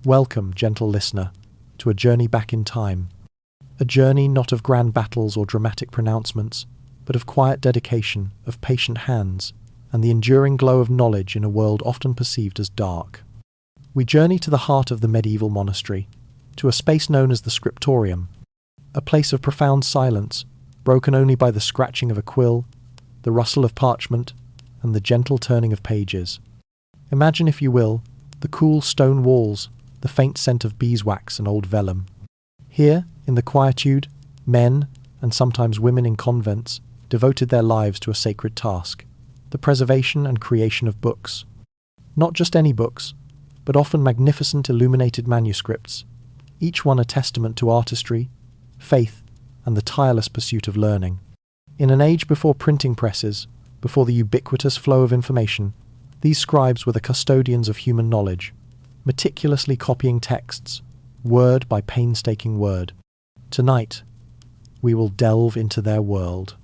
Welcome, gentle listener, to a journey back in time. A journey not of grand battles or dramatic pronouncements, but of quiet dedication, of patient hands, and the enduring glow of knowledge in a world often perceived as dark. We journey to the heart of the medieval monastery, to a space known as the scriptorium, a place of profound silence, broken only by the scratching of a quill, the rustle of parchment, and the gentle turning of pages. Imagine, if you will, the cool stone walls, the faint scent of beeswax and old vellum. Here, in the quietude, men, and sometimes women in convents, devoted their lives to a sacred task, the preservation and creation of books. Not just any books, but often magnificent illuminated manuscripts, each one a testament to artistry, faith, and the tireless pursuit of learning. In an age before printing presses, before the ubiquitous flow of information, these scribes were the custodians of human knowledge, meticulously copying texts, word by painstaking word. Tonight, we will delve into their world.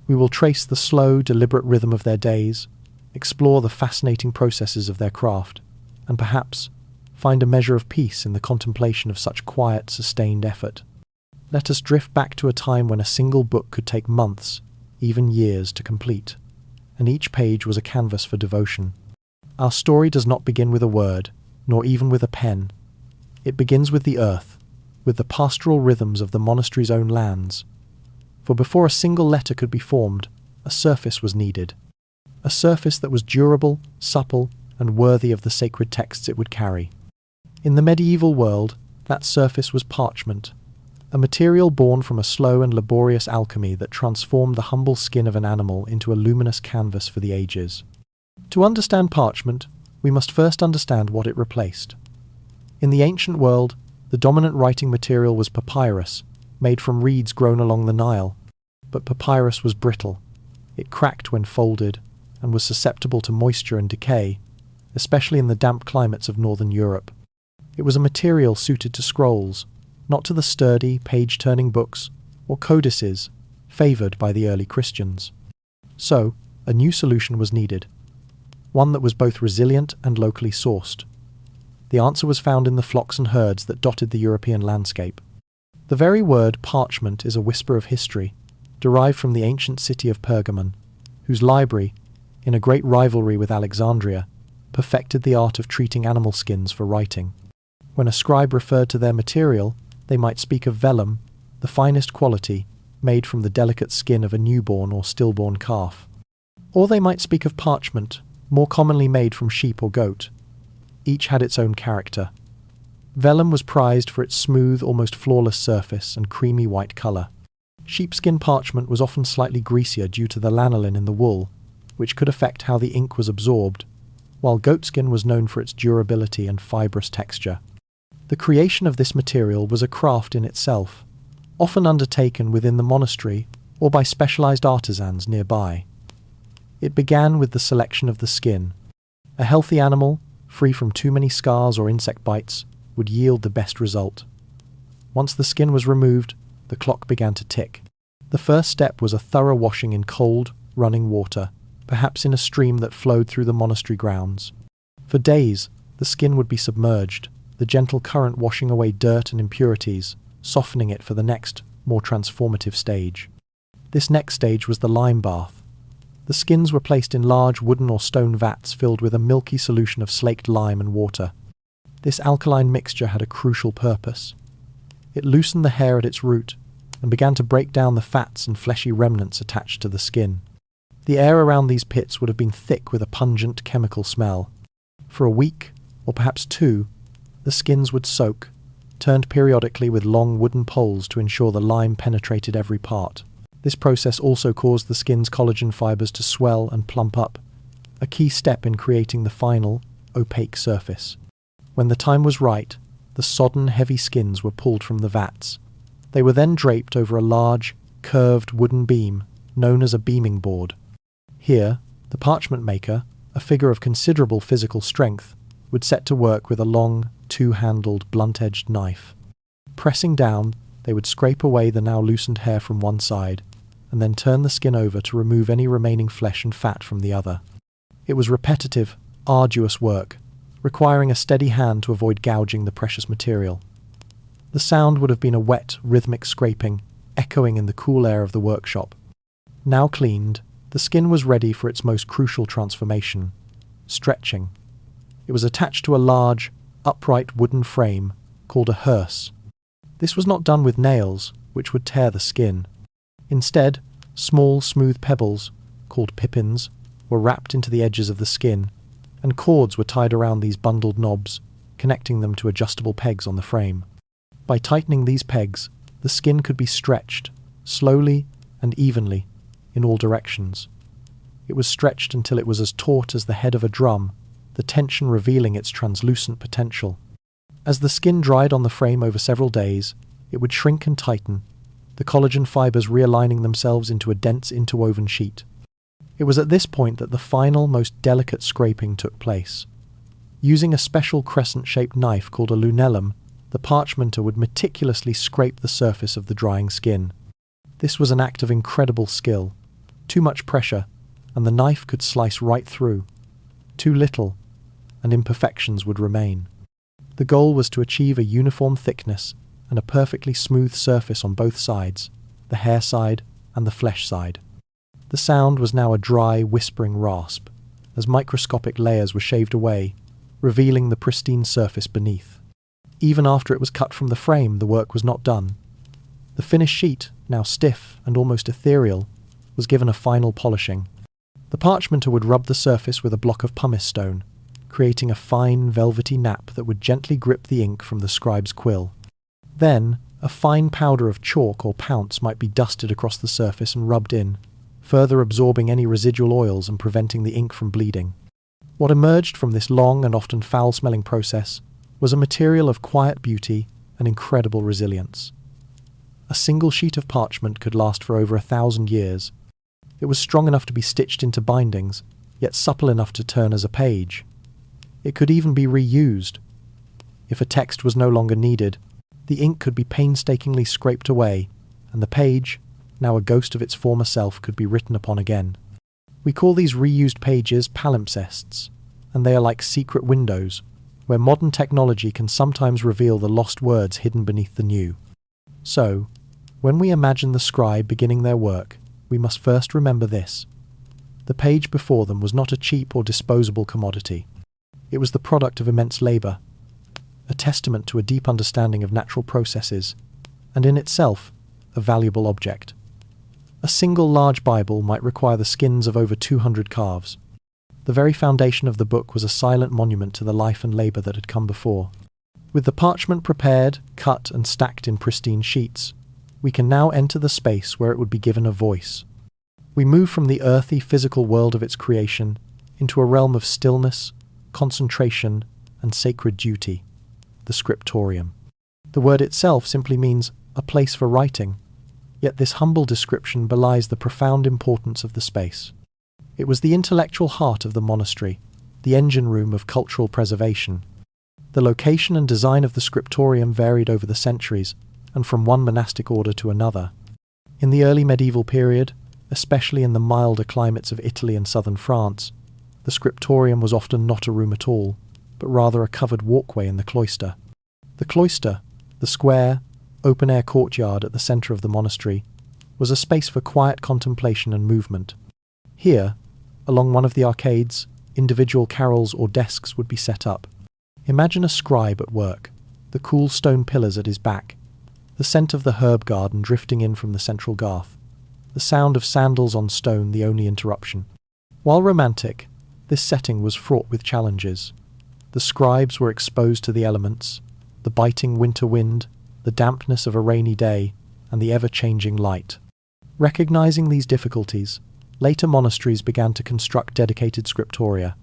We will trace the slow, deliberate rhythm of their days, explore the fascinating processes of their craft, and perhaps find a measure of peace in the contemplation of such quiet, sustained effort. Let us drift back to a time when a single book could take months, even years, to complete, and each page was a canvas for devotion. Our story does not begin with a word, nor even with a pen. It begins with the earth, with the pastoral rhythms of the monastery's own lands. For before a single letter could be formed, a surface was needed. A surface that was durable, supple, and worthy of the sacred texts it would carry. In the medieval world, that surface was parchment, a material born from a slow and laborious alchemy that transformed the humble skin of an animal into a luminous canvas for the ages. To understand parchment, we must first understand what it replaced. In the ancient world, the dominant writing material was papyrus, made from reeds grown along the Nile. But papyrus was brittle. It cracked when folded, and was susceptible to moisture and decay, especially in the damp climates of northern Europe. It was a material suited to scrolls, not to the sturdy, page-turning books or codices favoured by the early Christians. So, a new solution was needed, one that was both resilient and locally sourced. The answer was found in the flocks and herds that dotted the European landscape. The very word parchment is a whisper of history, derived from the ancient city of Pergamon, whose library, in a great rivalry with Alexandria, perfected the art of treating animal skins for writing. When a scribe referred to their material, they might speak of vellum, the finest quality, made from the delicate skin of a newborn or stillborn calf. Or they might speak of parchment, more commonly made from sheep or goat. Each had its own character. Vellum was prized for its smooth, almost flawless surface and creamy white colour. Sheepskin parchment was often slightly greasier due to the lanolin in the wool, which could affect how the ink was absorbed, while goatskin was known for its durability and fibrous texture. The creation of this material was a craft in itself, often undertaken within the monastery or by specialized artisans nearby. It began with the selection of the skin. A healthy animal, free from too many scars or insect bites, would yield the best result. Once the skin was removed, the clock began to tick. The first step was a thorough washing in cold, running water, perhaps in a stream that flowed through the monastery grounds. For days, the skin would be submerged, the gentle current washing away dirt and impurities, softening it for the next, more transformative stage. This next stage was the lime bath. The skins were placed in large wooden or stone vats filled with a milky solution of slaked lime and water. This alkaline mixture had a crucial purpose. It loosened the hair at its root and began to break down the fats and fleshy remnants attached to the skin. The air around these pits would have been thick with a pungent chemical smell. For a week, or perhaps 2, the skins would soak, turned periodically with long wooden poles to ensure the lime penetrated every part. This process also caused the skin's collagen fibers to swell and plump up, a key step in creating the final, opaque surface. When the time was right, the sodden, heavy skins were pulled from the vats. They were then draped over a large, curved wooden beam, known as a beaming board. Here, the parchment maker, a figure of considerable physical strength, would set to work with a long, 2-handled, blunt-edged knife. Pressing down, they would scrape away the now loosened hair from one side, and then turn the skin over to remove any remaining flesh and fat from the other. It was repetitive, arduous work, requiring a steady hand to avoid gouging the precious material. The sound would have been a wet, rhythmic scraping, echoing in the cool air of the workshop. Now cleaned, the skin was ready for its most crucial transformation: stretching. It was attached to a large, upright wooden frame called a hearse. This was not done with nails, which would tear the skin. Instead, small, smooth pebbles, called pippins, were wrapped into the edges of the skin, and cords were tied around these bundled knobs, connecting them to adjustable pegs on the frame. By tightening these pegs, the skin could be stretched, slowly and evenly, in all directions. It was stretched until it was as taut as the head of a drum, the tension revealing its translucent potential. As the skin dried on the frame over several days, it would shrink and tighten, the collagen fibers realigning themselves into a dense interwoven sheet. It was at this point that the final, most delicate scraping took place. Using a special crescent-shaped knife called a lunellum, the parchmenter would meticulously scrape the surface of the drying skin. This was an act of incredible skill. Too much pressure, and the knife could slice right through. Too little, and imperfections would remain. The goal was to achieve a uniform thickness and a perfectly smooth surface on both sides, the hair side and the flesh side. The sound was now a dry, whispering rasp, as microscopic layers were shaved away, revealing the pristine surface beneath. Even after it was cut from the frame, the work was not done. The finished sheet, now stiff and almost ethereal, was given a final polishing. The parchmenter would rub the surface with a block of pumice stone, creating a fine, velvety nap that would gently grip the ink from the scribe's quill. Then, a fine powder of chalk or pounce might be dusted across the surface and rubbed in, further absorbing any residual oils and preventing the ink from bleeding. What emerged from this long and often foul-smelling process was a material of quiet beauty and incredible resilience. A single sheet of parchment could last for over 1,000 years. It was strong enough to be stitched into bindings, yet supple enough to turn as a page. It could even be reused. If a text was no longer needed, the ink could be painstakingly scraped away, and the page, now a ghost of its former self, could be written upon again. We call these reused pages palimpsests, and they are like secret windows, where modern technology can sometimes reveal the lost words hidden beneath the new. So, when we imagine the scribe beginning their work, we must first remember this. The page before them was not a cheap or disposable commodity. It was the product of immense labour, a testament to a deep understanding of natural processes, and in itself, a valuable object. A single large Bible might require the skins of over 200 calves. The very foundation of the book was a silent monument to the life and labour that had come before. With the parchment prepared, cut and stacked in pristine sheets, we can now enter the space where it would be given a voice. We move from the earthy, physical world of its creation into a realm of stillness, concentration and sacred duty, the scriptorium. The word itself simply means a place for writing, yet this humble description belies the profound importance of the space. It was the intellectual heart of the monastery, the engine room of cultural preservation. The location and design of the scriptorium varied over the centuries, and from one monastic order to another. In the early medieval period, especially in the milder climates of Italy and southern France, the scriptorium was often not a room at all, but rather a covered walkway in the cloister. The cloister, the square, open-air courtyard at the centre of the monastery, was a space for quiet contemplation and movement. Here, along one of the arcades, individual carrels or desks would be set up. Imagine a scribe at work, the cool stone pillars at his back, the scent of the herb garden drifting in from the central garth, the sound of sandals on stone the only interruption. While romantic, this setting was fraught with challenges. The scribes were exposed to the elements, the biting winter wind, the dampness of a rainy day, and the ever-changing light. Recognizing these difficulties, later monasteries began to construct dedicated scriptoria.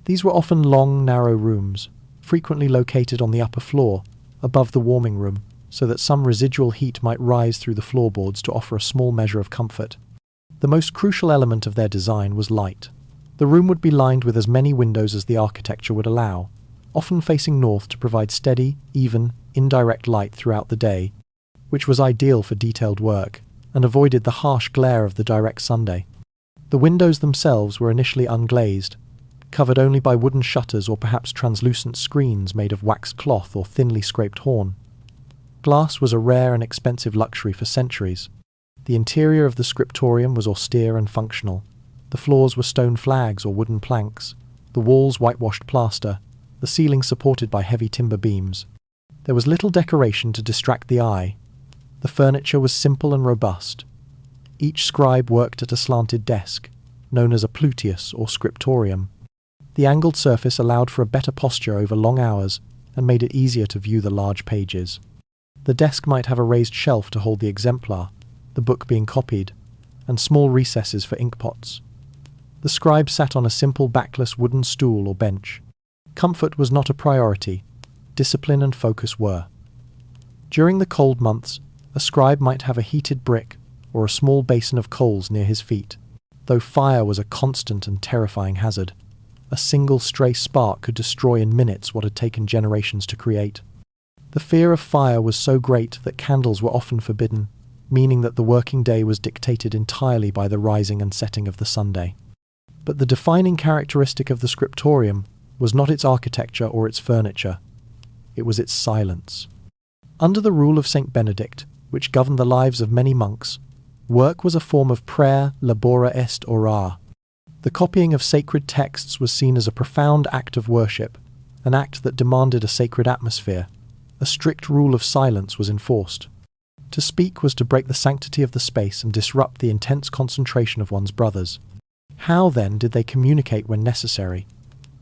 These were often long, narrow rooms, frequently located on the upper floor, above the warming room, so that some residual heat might rise through the floorboards to offer a small measure of comfort. The most crucial element of their design was light. The room would be lined with as many windows as the architecture would allow, often facing north to provide steady, even, indirect light throughout the day, which was ideal for detailed work, and avoided the harsh glare of the direct sunday. The windows themselves were initially unglazed, covered only by wooden shutters or perhaps translucent screens made of waxed cloth or thinly scraped horn. Glass was a rare and expensive luxury for centuries. The interior of the scriptorium was austere and functional. The floors were stone flags or wooden planks, the walls whitewashed plaster, the ceiling supported by heavy timber beams. There was little decoration to distract the eye. The furniture was simple and robust. Each scribe worked at a slanted desk, known as a pluteus or scriptorium. The angled surface allowed for a better posture over long hours and made it easier to view the large pages. The desk might have a raised shelf to hold the exemplar, the book being copied, and small recesses for inkpots. The scribe sat on a simple backless wooden stool or bench. Comfort was not a priority. Discipline and focus were. During the cold months, a scribe might have a heated brick or a small basin of coals near his feet, though fire was a constant and terrifying hazard. A single stray spark could destroy in minutes what had taken generations to create. The fear of fire was so great that candles were often forbidden, meaning that the working day was dictated entirely by the rising and setting of the Sunday. But the defining characteristic of the scriptorium was not its architecture or its furniture. It was its silence. Under the rule of Saint Benedict, which governed the lives of many monks, work was a form of prayer, labora est ora. The copying of sacred texts was seen as a profound act of worship, an act that demanded a sacred atmosphere. A strict rule of silence was enforced. To speak was to break the sanctity of the space and disrupt the intense concentration of one's brothers. How, then, did they communicate when necessary?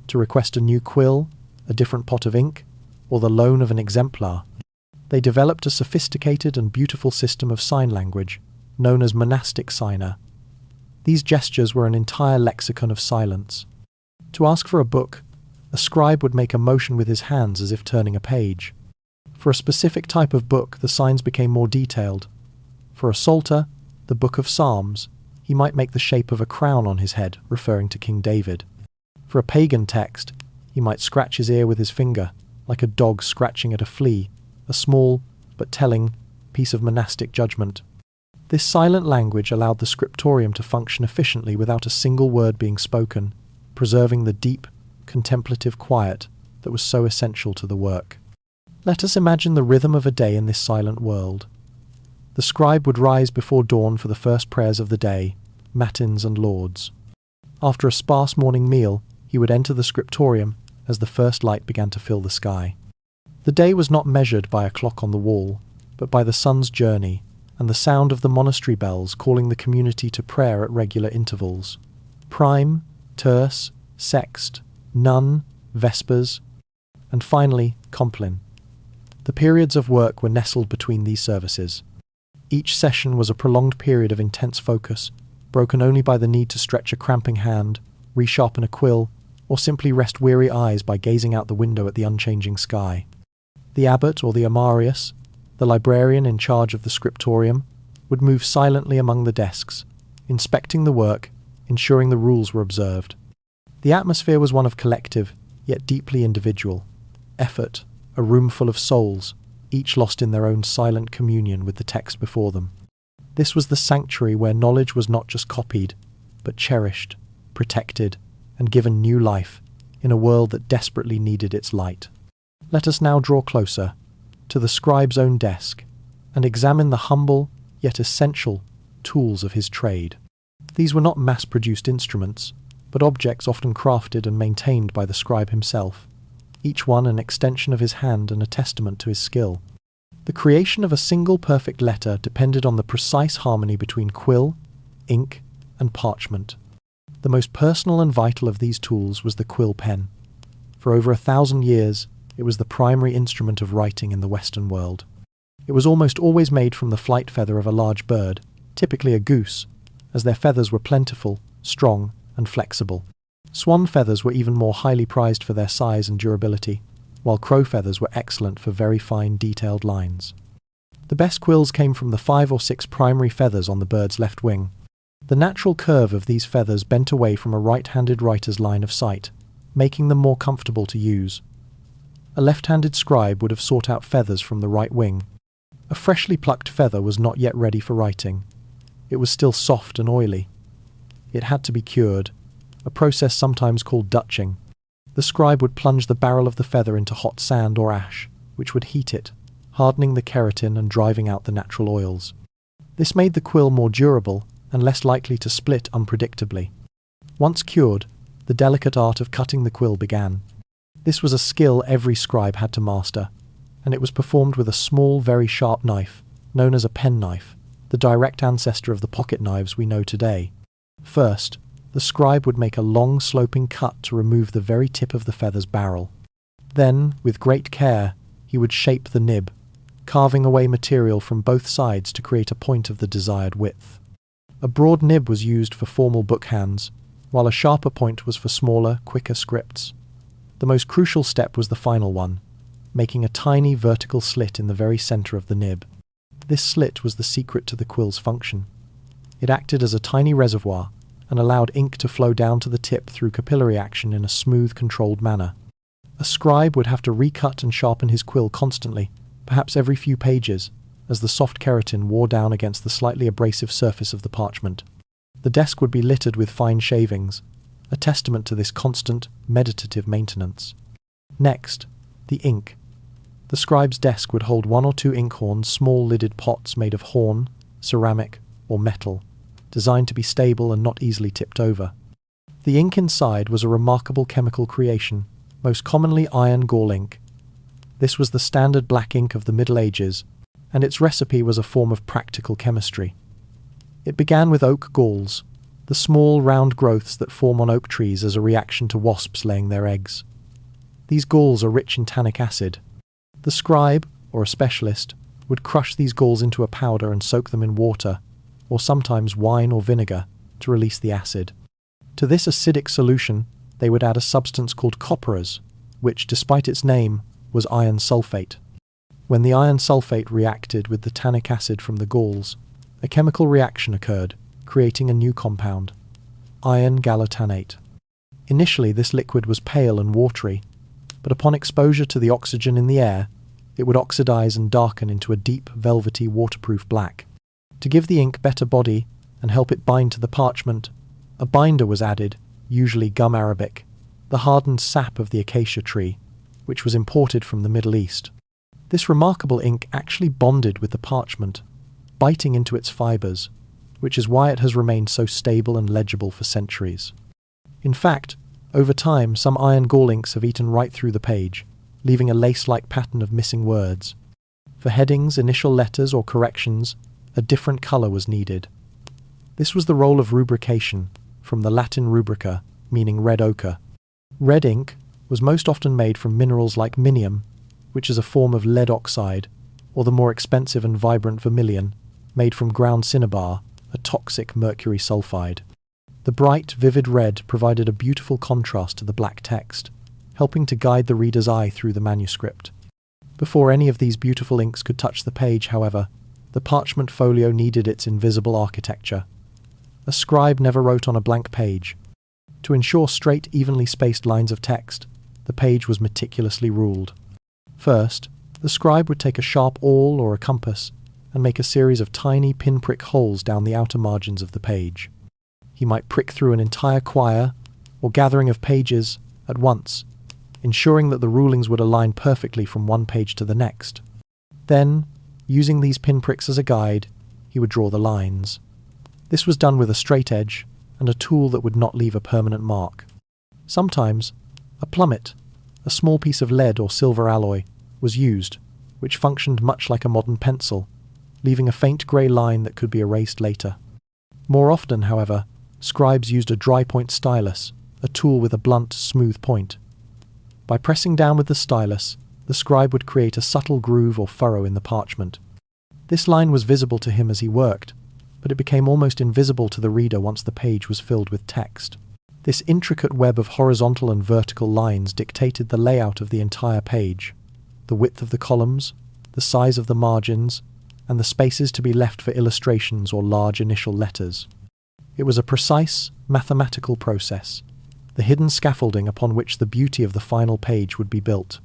To request a new quill, a different pot of ink, or the loan of an exemplar? They developed a sophisticated and beautiful system of sign language, known as monastic signer. These gestures were an entire lexicon of silence. To ask for a book, a scribe would make a motion with his hands as if turning a page. For a specific type of book, the signs became more detailed. For a psalter, the Book of Psalms, he might make the shape of a crown on his head, referring to King David. For a pagan text, he might scratch his ear with his finger, like a dog scratching at a flea, a small, but telling, piece of monastic judgment. This silent language allowed the scriptorium to function efficiently without a single word being spoken, preserving the deep, contemplative quiet that was so essential to the work. Let us imagine the rhythm of a day in this silent world. The scribe would rise before dawn for the first prayers of the day, matins and lauds. After a sparse morning meal, he would enter the scriptorium as the first light began to fill the sky. The day was not measured by a clock on the wall, but by the sun's journey and the sound of the monastery bells calling the community to prayer at regular intervals. Prime, terce, sext, none, vespers, and finally, complin. The periods of work were nestled between these services. Each session was a prolonged period of intense focus, broken only by the need to stretch a cramping hand, resharpen a quill, or simply rest weary eyes by gazing out the window at the unchanging sky. The abbot or the Immerse, the librarian in charge of the scriptorium, would move silently among the desks, inspecting the work, ensuring the rules were observed. The atmosphere was one of collective, yet deeply individual, effort, a room full of souls, each lost in their own silent communion with the text before them. This was the sanctuary where knowledge was not just copied, but cherished, protected, and given new life in a world that desperately needed its light. Let us now draw closer to the scribe's own desk and examine the humble, yet essential, tools of his trade. These were not mass-produced instruments, but objects often crafted and maintained by the scribe himself, each one an extension of his hand and a testament to his skill. The creation of a single perfect letter depended on the precise harmony between quill, ink, and parchment. The most personal and vital of these tools was the quill pen. For over 1,000 years, it was the primary instrument of writing in the Western world. It was almost always made from the flight feather of a large bird, typically a goose, as their feathers were plentiful, strong, and flexible. Swan feathers were even more highly prized for their size and durability, while crow feathers were excellent for very fine, detailed lines. The best quills came from the 5 or 6 primary feathers on the bird's left wing. The natural curve of these feathers bent away from a right-handed writer's line of sight, making them more comfortable to use. A left-handed scribe would have sought out feathers from the right wing. A freshly plucked feather was not yet ready for writing. It was still soft and oily. It had to be cured, a process sometimes called dutching. The scribe would plunge the barrel of the feather into hot sand or ash, which would heat it, hardening the keratin and driving out the natural oils. This made the quill more durable and less likely to split unpredictably. Once cured, the delicate art of cutting the quill began. This was a skill every scribe had to master, and it was performed with a small, very sharp knife, known as a penknife, the direct ancestor of the pocket knives we know today. First, the scribe would make a long, sloping cut to remove the very tip of the feather's barrel. Then, with great care, he would shape the nib, carving away material from both sides to create a point of the desired width. A broad nib was used for formal bookhands, while a sharper point was for smaller, quicker scripts. The most crucial step was the final one, making a tiny vertical slit in the very centre of the nib. This slit was the secret to the quill's function. It acted as a tiny reservoir and allowed ink to flow down to the tip through capillary action in a smooth, controlled manner. A scribe would have to recut and sharpen his quill constantly, perhaps every few pages, as the soft keratin wore down against the slightly abrasive surface of the parchment. The desk would be littered with fine shavings, a testament to this constant, meditative maintenance. Next, the ink. The scribe's desk would hold 1 or 2 inkhorns, small lidded pots made of horn, ceramic, or metal, designed to be stable and not easily tipped over. The ink inside was a remarkable chemical creation, most commonly iron gall ink. This was the standard black ink of the Middle Ages, and its recipe was a form of practical chemistry. It began with oak galls, the small round growths that form on oak trees as a reaction to wasps laying their eggs. These galls are rich in tannic acid. The scribe, or a specialist, would crush these galls into a powder and soak them in water, or sometimes wine or vinegar, to release the acid. To this acidic solution, they would add a substance called copperas, which, despite its name, was iron sulfate. When the iron sulfate reacted with the tannic acid from the galls, a chemical reaction occurred, creating a new compound, iron gallotannate. Initially, this liquid was pale and watery, but upon exposure to the oxygen in the air, it would oxidize and darken into a deep, velvety, waterproof black. To give the ink better body and help it bind to the parchment, a binder was added, usually gum arabic, the hardened sap of the acacia tree, which was imported from the Middle East. This remarkable ink actually bonded with the parchment, biting into its fibers, which is why it has remained so stable and legible for centuries. In fact, over time, some iron gall inks have eaten right through the page, leaving a lace-like pattern of missing words. For headings, initial letters, or corrections, a different colour was needed. This was the role of rubrication, from the Latin rubrica, meaning red ochre. Red ink was most often made from minerals like minium, which is a form of lead oxide, or the more expensive and vibrant vermilion, made from ground cinnabar, a toxic mercury sulfide. The bright, vivid red provided a beautiful contrast to the black text, helping to guide the reader's eye through the manuscript. Before any of these beautiful inks could touch the page, however, the parchment folio needed its invisible architecture. A scribe never wrote on a blank page. To ensure straight, evenly spaced lines of text, the page was meticulously ruled. First, the scribe would take a sharp awl or a compass and make a series of tiny pinprick holes down the outer margins of the page. He might prick through an entire quire or gathering of pages at once, ensuring that the rulings would align perfectly from one page to the next. Then, using these pinpricks as a guide, he would draw the lines. This was done with a straight edge and a tool that would not leave a permanent mark. Sometimes, a plummet, a small piece of lead or silver alloy, was used, which functioned much like a modern pencil, leaving a faint grey line that could be erased later. More often, however, scribes used a dry-point stylus, a tool with a blunt, smooth point. By pressing down with the stylus, the scribe would create a subtle groove or furrow in the parchment. This line was visible to him as he worked, but it became almost invisible to the reader once the page was filled with text. This intricate web of horizontal and vertical lines dictated the layout of the entire page, the width of the columns, the size of the margins, and the spaces to be left for illustrations or large initial letters. It was a precise, mathematical process, the hidden scaffolding upon which the beauty of the final page would be built.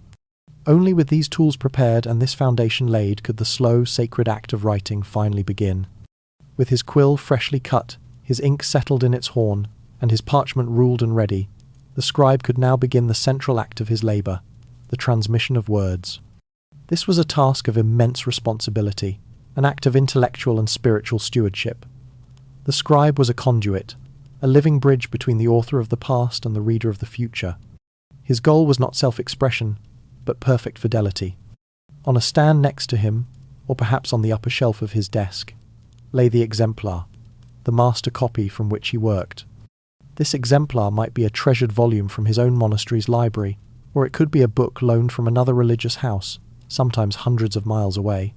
Only with these tools prepared and this foundation laid could the slow, sacred act of writing finally begin. With his quill freshly cut, his ink settled in its horn, and his parchment ruled and ready, the scribe could now begin the central act of his labour, the transmission of words. This was a task of immense responsibility, an act of intellectual and spiritual stewardship. The scribe was a conduit, a living bridge between the author of the past and the reader of the future. His goal was not self-expression, but perfect fidelity. On a stand next to him, or perhaps on the upper shelf of his desk, lay the exemplar, the master copy from which he worked. This exemplar might be a treasured volume from his own monastery's library, or it could be a book loaned from another religious house, sometimes hundreds of miles away.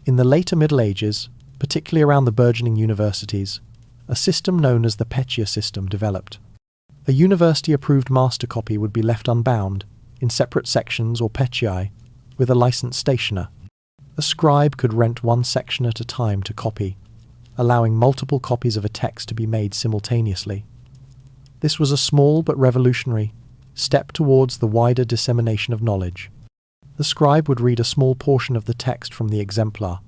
In the later Middle Ages, particularly around the burgeoning universities, a system known as the Petia system developed. A university-approved master copy would be left unbound, in separate sections or petiae, with a licensed stationer. A scribe could rent one section at a time to copy, allowing multiple copies of a text to be made simultaneously. This was a small but revolutionary step towards the wider dissemination of knowledge. The scribe would read a small portion of the text from the exemplar,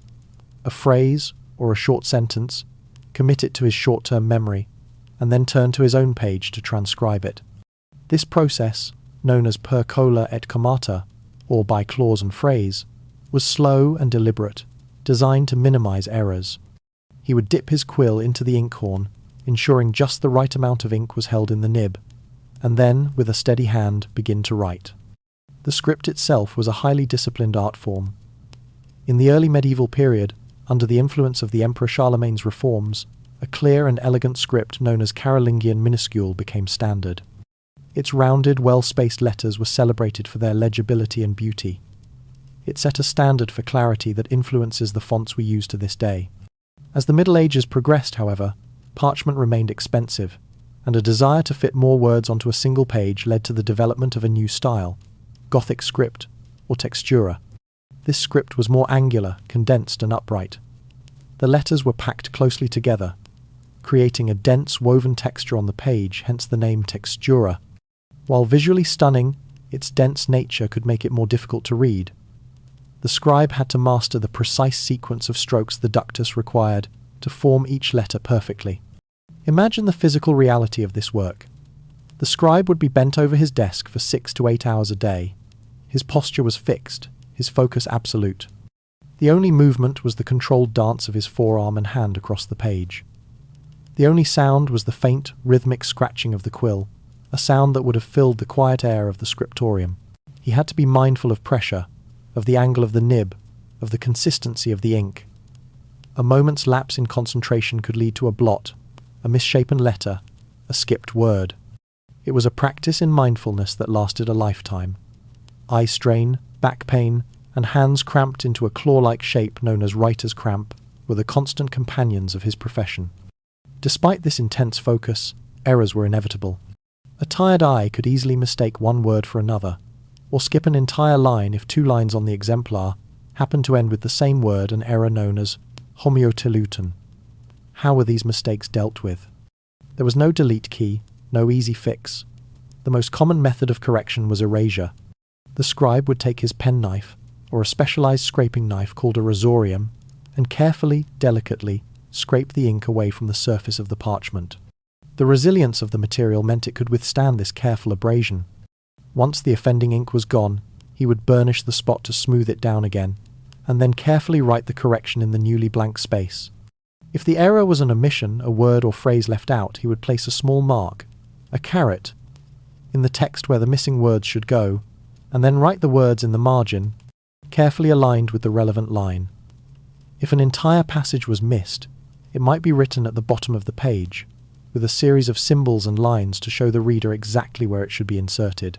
a phrase or a short sentence, commit it to his short-term memory, and then turn to his own page to transcribe it. This process, known as per cola et comata, or by clause and phrase, was slow and deliberate, designed to minimize errors. He would dip his quill into the inkhorn, ensuring just the right amount of ink was held in the nib, and then, with a steady hand, begin to write. The script itself was a highly disciplined art form. In the early medieval period, under the influence of the Emperor Charlemagne's reforms, a clear and elegant script known as Carolingian minuscule became standard. Its rounded, well-spaced letters were celebrated for their legibility and beauty. It set a standard for clarity that influences the fonts we use to this day. As the Middle Ages progressed, however, parchment remained expensive, and a desire to fit more words onto a single page led to the development of a new style, Gothic script, or textura. This script was more angular, condensed and upright. The letters were packed closely together, creating a dense woven texture on the page, hence the name textura. While visually stunning, its dense nature could make it more difficult to read. The scribe had to master the precise sequence of strokes the ductus required to form each letter perfectly. Imagine the physical reality of this work. The scribe would be bent over his desk for 6 to 8 hours a day. His posture was fixed, his focus absolute. The only movement was the controlled dance of his forearm and hand across the page. The only sound was the faint, rhythmic scratching of the quill, a sound that would have filled the quiet air of the scriptorium. He had to be mindful of pressure, of the angle of the nib, of the consistency of the ink. A moment's lapse in concentration could lead to a blot, a misshapen letter, a skipped word. It was a practice in mindfulness that lasted a lifetime. Eye strain, back pain, and hands cramped into a claw-like shape known as writer's cramp were the constant companions of his profession. Despite this intense focus, errors were inevitable. A tired eye could easily mistake one word for another, or skip an entire line if 2 lines on the exemplar happened to end with the same word, an error known as homoteluten. How were these mistakes dealt with? There was no delete key, no easy fix. The most common method of correction was erasure. The scribe would take his penknife, or a specialized scraping knife called a rosorium, and carefully, delicately, scrape the ink away from the surface of the parchment. The resilience of the material meant it could withstand this careful abrasion. Once the offending ink was gone, he would burnish the spot to smooth it down again, and then carefully write the correction in the newly blank space. If the error was an omission, a word or phrase left out, he would place a small mark, a caret, in the text where the missing words should go, and then write the words in the margin, carefully aligned with the relevant line. If an entire passage was missed, it might be written at the bottom of the page, with a series of symbols and lines to show the reader exactly where it should be inserted.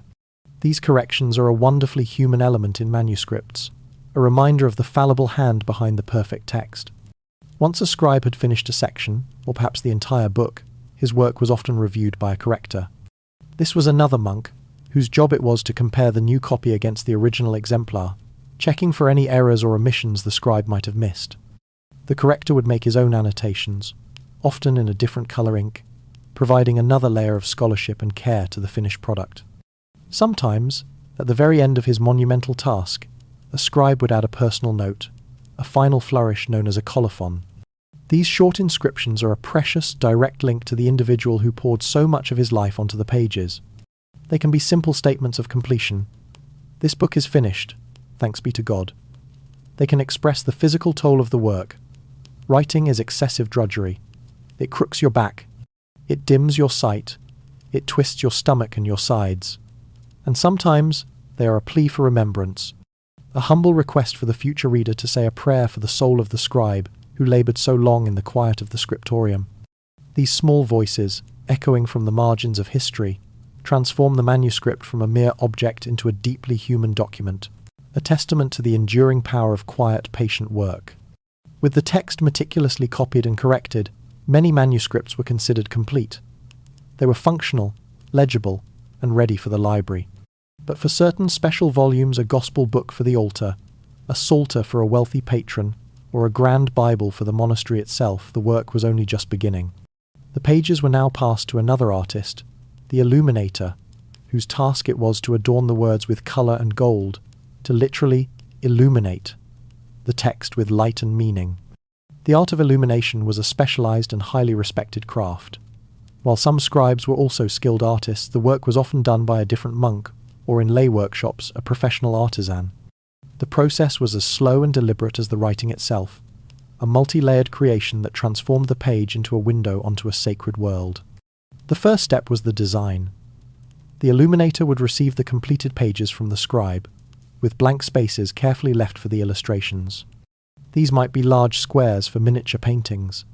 These corrections are a wonderfully human element in manuscripts, a reminder of the fallible hand behind the perfect text. Once a scribe had finished a section, or perhaps the entire book, his work was often reviewed by a corrector. This was another monk, whose job it was to compare the new copy against the original exemplar, checking for any errors or omissions the scribe might have missed. The corrector would make his own annotations, often in a different colour ink, providing another layer of scholarship and care to the finished product. Sometimes, at the very end of his monumental task, a scribe would add a personal note, a final flourish known as a colophon. These short inscriptions are a precious, direct link to the individual who poured so much of his life onto the pages. They can be simple statements of completion. This book is finished, thanks be to God. They can express the physical toll of the work. Writing is excessive drudgery. It crooks your back. It dims your sight. It twists your stomach and your sides. And sometimes they are a plea for remembrance, a humble request for the future reader to say a prayer for the soul of the scribe who laboured so long in the quiet of the scriptorium. These small voices, echoing from the margins of history, transform the manuscript from a mere object into a deeply human document, a testament to the enduring power of quiet, patient work. With the text meticulously copied and corrected, many manuscripts were considered complete. They were functional, legible, and ready for the library. But for certain special volumes, a gospel book for the altar, a psalter for a wealthy patron, or a grand Bible for the monastery itself, the work was only just beginning. The pages were now passed to another artist, the illuminator, whose task it was to adorn the words with colour and gold, to literally illuminate the text with light and meaning. The art of illumination was a specialised and highly respected craft. While some scribes were also skilled artists, the work was often done by a different monk, or in lay workshops, a professional artisan. The process was as slow and deliberate as the writing itself, a multi-layered creation that transformed the page into a window onto a sacred world. The first step was the design. The illuminator would receive the completed pages from the scribe, with blank spaces carefully left for the illustrations. These might be large squares for miniature paintings,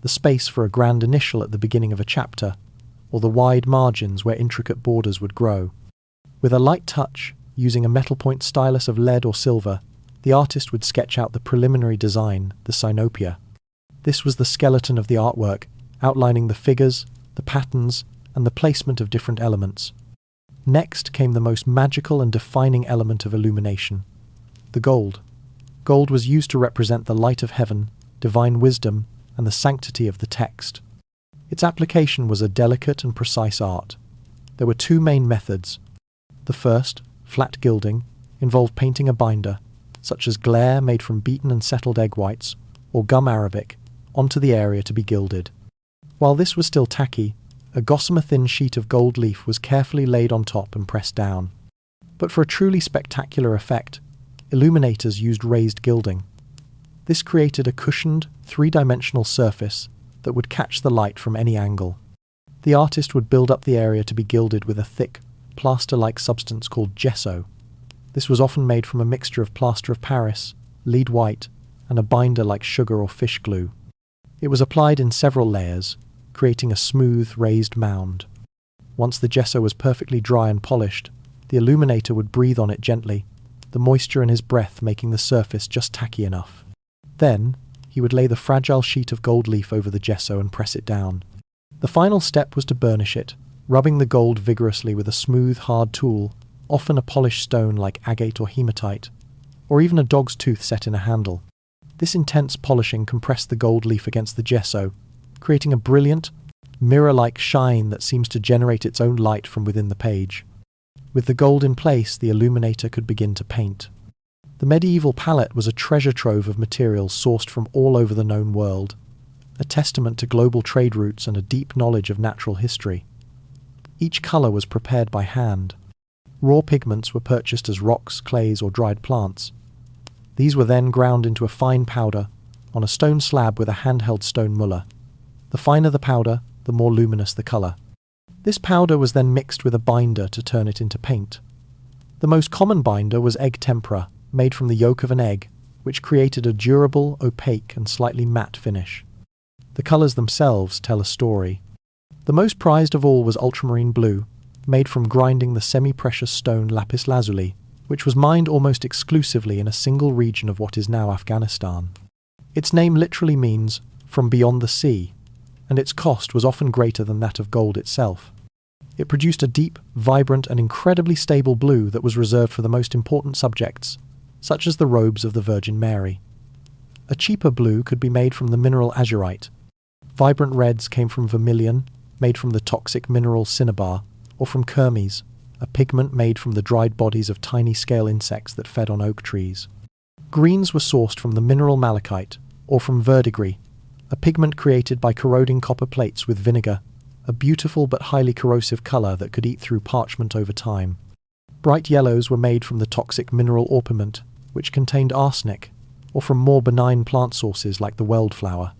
the space for a grand initial at the beginning of a chapter, or the wide margins where intricate borders would grow. With a light touch, using a metal point stylus of lead or silver, the artist would sketch out the preliminary design, the synopia. This was the skeleton of the artwork, outlining the figures, the patterns, and the placement of different elements. Next came the most magical and defining element of illumination, the gold. Gold was used to represent the light of heaven, divine wisdom, and the sanctity of the text. Its application was a delicate and precise art. There were two main methods. The first, flat gilding, involved painting a binder, such as glaire made from beaten and settled egg whites, or gum arabic, onto the area to be gilded. While this was still tacky, a gossamer-thin sheet of gold leaf was carefully laid on top and pressed down. But for a truly spectacular effect, illuminators used raised gilding. This created a cushioned, three-dimensional surface that would catch the light from any angle. The artist would build up the area to be gilded with a thick, plaster-like substance called gesso. This was often made from a mixture of plaster of Paris, lead white, and a binder like sugar or fish glue. It was applied in several layers, creating a smooth, raised mound. Once the gesso was perfectly dry and polished, the illuminator would breathe on it gently, the moisture in his breath making the surface just tacky enough. Then, he would lay the fragile sheet of gold leaf over the gesso and press it down. The final step was to burnish it, rubbing the gold vigorously with a smooth, hard tool, often a polished stone like agate or hematite, or even a dog's tooth set in a handle. This intense polishing compressed the gold leaf against the gesso, creating a brilliant, mirror-like shine that seems to generate its own light from within the page. With the gold in place, the illuminator could begin to paint. The medieval palette was a treasure trove of materials sourced from all over the known world, a testament to global trade routes and a deep knowledge of natural history. Each colour was prepared by hand. Raw pigments were purchased as rocks, clays, or dried plants. These were then ground into a fine powder on a stone slab with a handheld stone muller. The finer the powder, the more luminous the colour. This powder was then mixed with a binder to turn it into paint. The most common binder was egg tempera, made from the yolk of an egg, which created a durable, opaque, and slightly matte finish. The colours themselves tell a story. The most prized of all was ultramarine blue, made from grinding the semi-precious stone lapis lazuli, which was mined almost exclusively in a single region of what is now Afghanistan. Its name literally means "from beyond the sea," and its cost was often greater than that of gold itself. It produced a deep, vibrant, and incredibly stable blue that was reserved for the most important subjects, such as the robes of the Virgin Mary. A cheaper blue could be made from the mineral azurite. Vibrant reds came from vermilion, made from the toxic mineral cinnabar, or from kermes, a pigment made from the dried bodies of tiny scale insects that fed on oak trees. Greens were sourced from the mineral malachite, or from verdigris, a pigment created by corroding copper plates with vinegar, a beautiful but highly corrosive color that could eat through parchment over time. Bright yellows were made from the toxic mineral orpiment, which contained arsenic, or from more benign plant sources like the wildflower.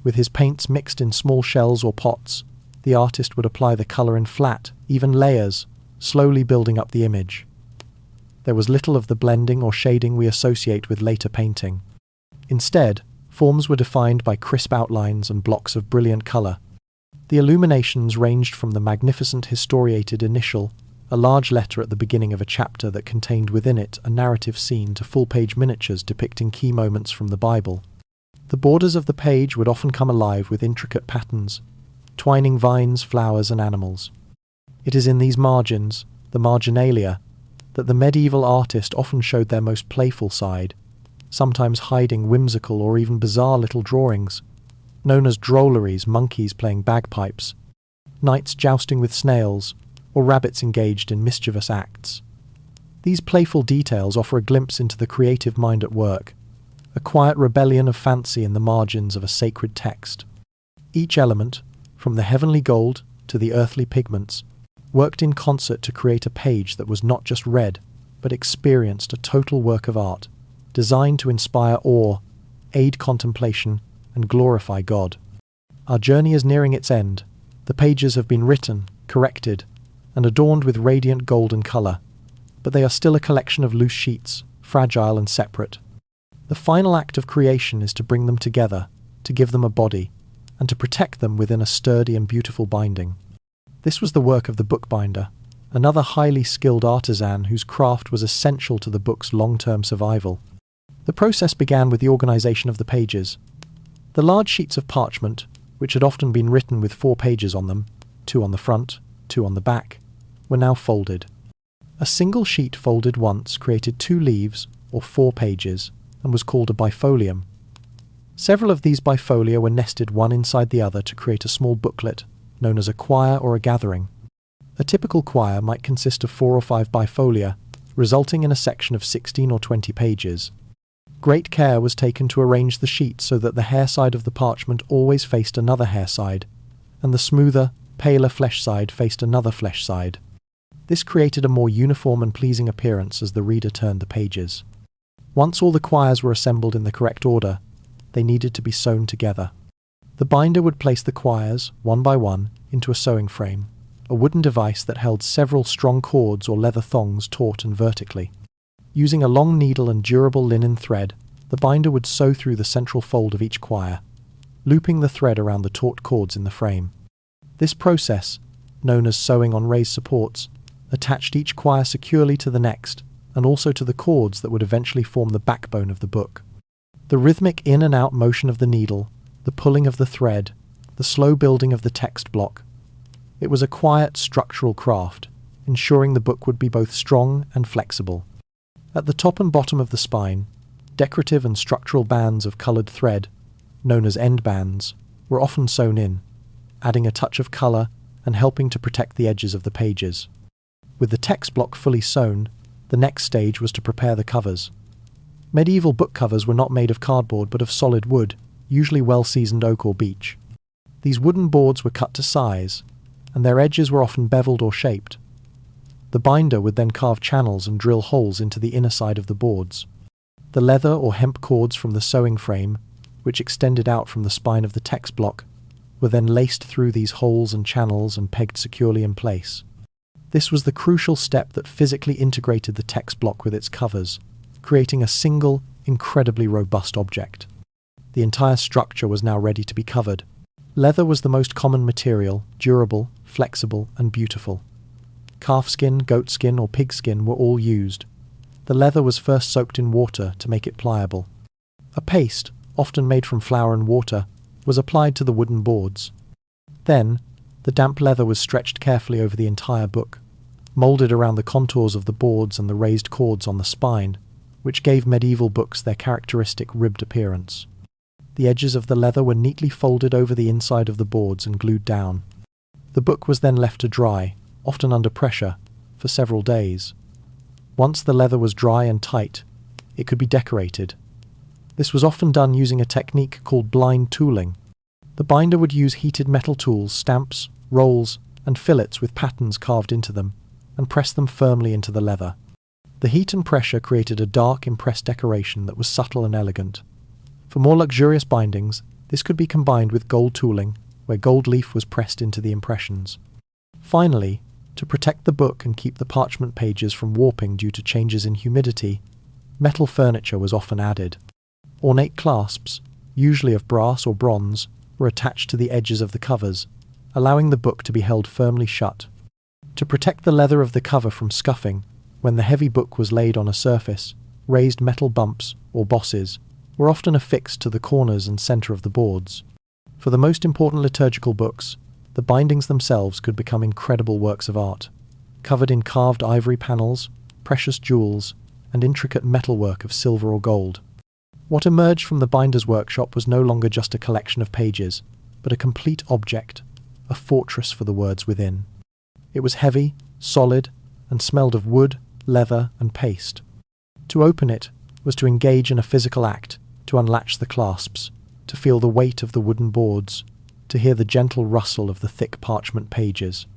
With his paints mixed in small shells or pots, the artist would apply the color in flat, even layers, slowly building up the image. There was little of the blending or shading we associate with later painting. Instead, forms were defined by crisp outlines and blocks of brilliant color. The illuminations ranged from the magnificent historiated initial, a large letter at the beginning of a chapter that contained within it a narrative scene, to full-page miniatures depicting key moments from the Bible. The borders of the page would often come alive with intricate patterns, twining vines, flowers, and animals. It is in these margins, the marginalia, that the medieval artist often showed their most playful side, sometimes hiding whimsical or even bizarre little drawings, known as drolleries, monkeys playing bagpipes, knights jousting with snails, or rabbits engaged in mischievous acts. These playful details offer a glimpse into the creative mind at work, a quiet rebellion of fancy in the margins of a sacred text. Each element, from the heavenly gold to the earthly pigments, worked in concert to create a page that was not just read, but experienced, a total work of art, designed to inspire awe, aid contemplation, and glorify God. Our journey is nearing its end. The pages have been written, corrected, and adorned with radiant golden color, but they are still a collection of loose sheets, fragile and separate. The final act of creation is to bring them together, to give them a body, and to protect them within a sturdy and beautiful binding. This was the work of the bookbinder, another highly skilled artisan whose craft was essential to the book's long-term survival. The process began with the organization of the pages. The large sheets of parchment, which had often been written with 4 pages on them, 2 on the front, 2 on the back, were now folded. A single sheet folded once created 2 leaves, or 4 pages, and was called a bifolium. Several of these bifolia were nested one inside the other to create a small booklet, known as a quire or a gathering. A typical quire might consist of 4 or 5 bifolia, resulting in a section of 16 or 20 pages. Great care was taken to arrange the sheets so that the hair side of the parchment always faced another hair side, and the smoother, paler flesh side faced another flesh side. This created a more uniform and pleasing appearance as the reader turned the pages. Once all the quires were assembled in the correct order, they needed to be sewn together. The binder would place the quires, one by one, into a sewing frame, a wooden device that held several strong cords or leather thongs taut and vertically. Using a long needle and durable linen thread, the binder would sew through the central fold of each quire, looping the thread around the taut cords in the frame. This process, known as sewing on raised supports, attached each quire securely to the next, and also to the cords that would eventually form the backbone of the book. The rhythmic in and out motion of the needle, the pulling of the thread, the slow building of the text block. It was a quiet structural craft, ensuring the book would be both strong and flexible. At the top and bottom of the spine, decorative and structural bands of coloured thread, known as end bands, were often sewn in, adding a touch of colour and helping to protect the edges of the pages. With the text block fully sewn, the next stage was to prepare the covers. Medieval book covers were not made of cardboard but of solid wood, usually well-seasoned oak or beech. These wooden boards were cut to size, and their edges were often beveled or shaped. The binder would then carve channels and drill holes into the inner side of the boards. The leather or hemp cords from the sewing frame, which extended out from the spine of the text block, were then laced through these holes and channels and pegged securely in place. This was the crucial step that physically integrated the text block with its covers, creating a single, incredibly robust object. The entire structure was now ready to be covered. Leather was the most common material, durable, flexible, and beautiful. Calfskin, goatskin, or pigskin were all used. The leather was first soaked in water to make it pliable. A paste, often made from flour and water, was applied to the wooden boards. Then, the damp leather was stretched carefully over the entire book, moulded around the contours of the boards and the raised cords on the spine, which gave medieval books their characteristic ribbed appearance. The edges of the leather were neatly folded over the inside of the boards and glued down. The book was then left to dry, often under pressure, for several days. Once the leather was dry and tight, it could be decorated. This was often done using a technique called blind tooling, The binder would use heated metal tools, stamps, rolls, and fillets with patterns carved into them, and press them firmly into the leather. The heat and pressure created a dark, impressed decoration that was subtle and elegant. For more luxurious bindings, this could be combined with gold tooling, where gold leaf was pressed into the impressions. Finally, to protect the book and keep the parchment pages from warping due to changes in humidity, metal furniture was often added. Ornate clasps, usually of brass or bronze, were attached to the edges of the covers, allowing the book to be held firmly shut. To protect the leather of the cover from scuffing, when the heavy book was laid on a surface, raised metal bumps, or bosses, were often affixed to the corners and centre of the boards. For the most important liturgical books, the bindings themselves could become incredible works of art, covered in carved ivory panels, precious jewels, and intricate metalwork of silver or gold. What emerged from the binder's workshop was no longer just a collection of pages, but a complete object, a fortress for the words within. It was heavy, solid, and smelled of wood, leather, and paste. To open it was to engage in a physical act, to unlatch the clasps, to feel the weight of the wooden boards, to hear the gentle rustle of the thick parchment pages.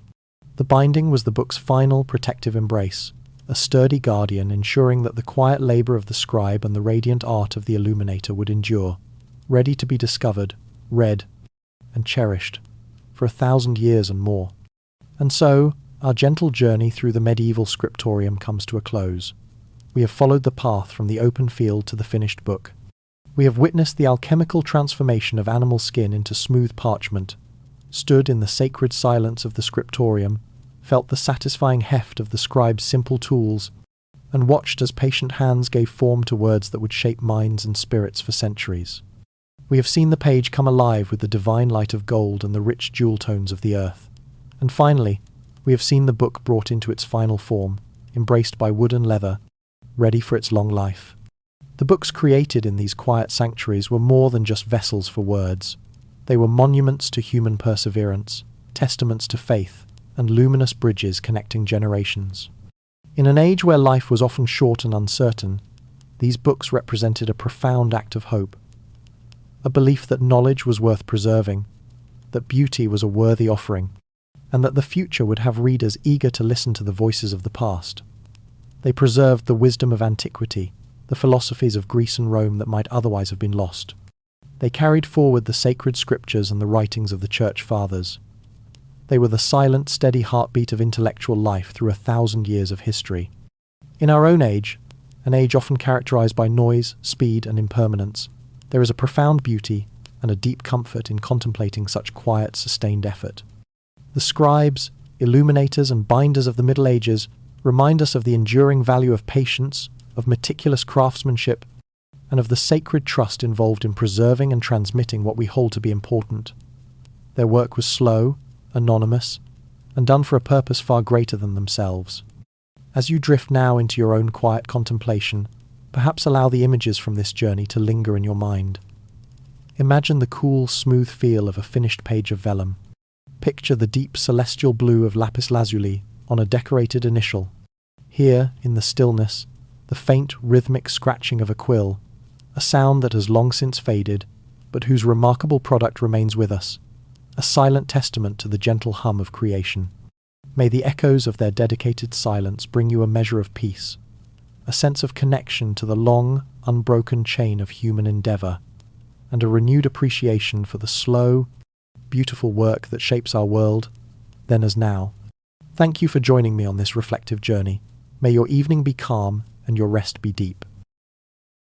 The binding was the book's final protective embrace, a sturdy guardian ensuring that the quiet labour of the scribe and the radiant art of the illuminator would endure, ready to be discovered, read, and cherished for 1,000 years and more. And so, our gentle journey through the medieval scriptorium comes to a close. We have followed the path from the open field to the finished book. We have witnessed the alchemical transformation of animal skin into smooth parchment, stood in the sacred silence of the scriptorium, felt the satisfying heft of the scribe's simple tools, and watched as patient hands gave form to words that would shape minds and spirits for centuries. We have seen the page come alive with the divine light of gold and the rich jewel tones of the earth. And finally, we have seen the book brought into its final form, embraced by wood and leather, ready for its long life. The books created in these quiet sanctuaries were more than just vessels for words. They were monuments to human perseverance, testaments to faith, and luminous bridges connecting generations. In an age where life was often short and uncertain, these books represented a profound act of hope, a belief that knowledge was worth preserving, that beauty was a worthy offering, and that the future would have readers eager to listen to the voices of the past. They preserved the wisdom of antiquity, the philosophies of Greece and Rome that might otherwise have been lost. They carried forward the sacred scriptures and the writings of the Church Fathers. They were the silent, steady heartbeat of intellectual life through 1,000 years of history. In our own age, an age often characterized by noise, speed, and impermanence, there is a profound beauty and a deep comfort in contemplating such quiet, sustained effort. The scribes, illuminators, and binders of the Middle Ages remind us of the enduring value of patience, of meticulous craftsmanship, and of the sacred trust involved in preserving and transmitting what we hold to be important. Their work was slow, anonymous, and done for a purpose far greater than themselves. As you drift now into your own quiet contemplation, perhaps allow the images from this journey to linger in your mind. Imagine the cool, smooth feel of a finished page of vellum. Picture the deep celestial blue of lapis lazuli on a decorated initial. Hear, in the stillness, the faint rhythmic scratching of a quill, a sound that has long since faded, but whose remarkable product remains with us, a silent testament to the gentle hum of creation. May the echoes of their dedicated silence bring you a measure of peace, a sense of connection to the long, unbroken chain of human endeavour, and a renewed appreciation for the slow, beautiful work that shapes our world, then as now. Thank you for joining me on this reflective journey. May your evening be calm and your rest be deep.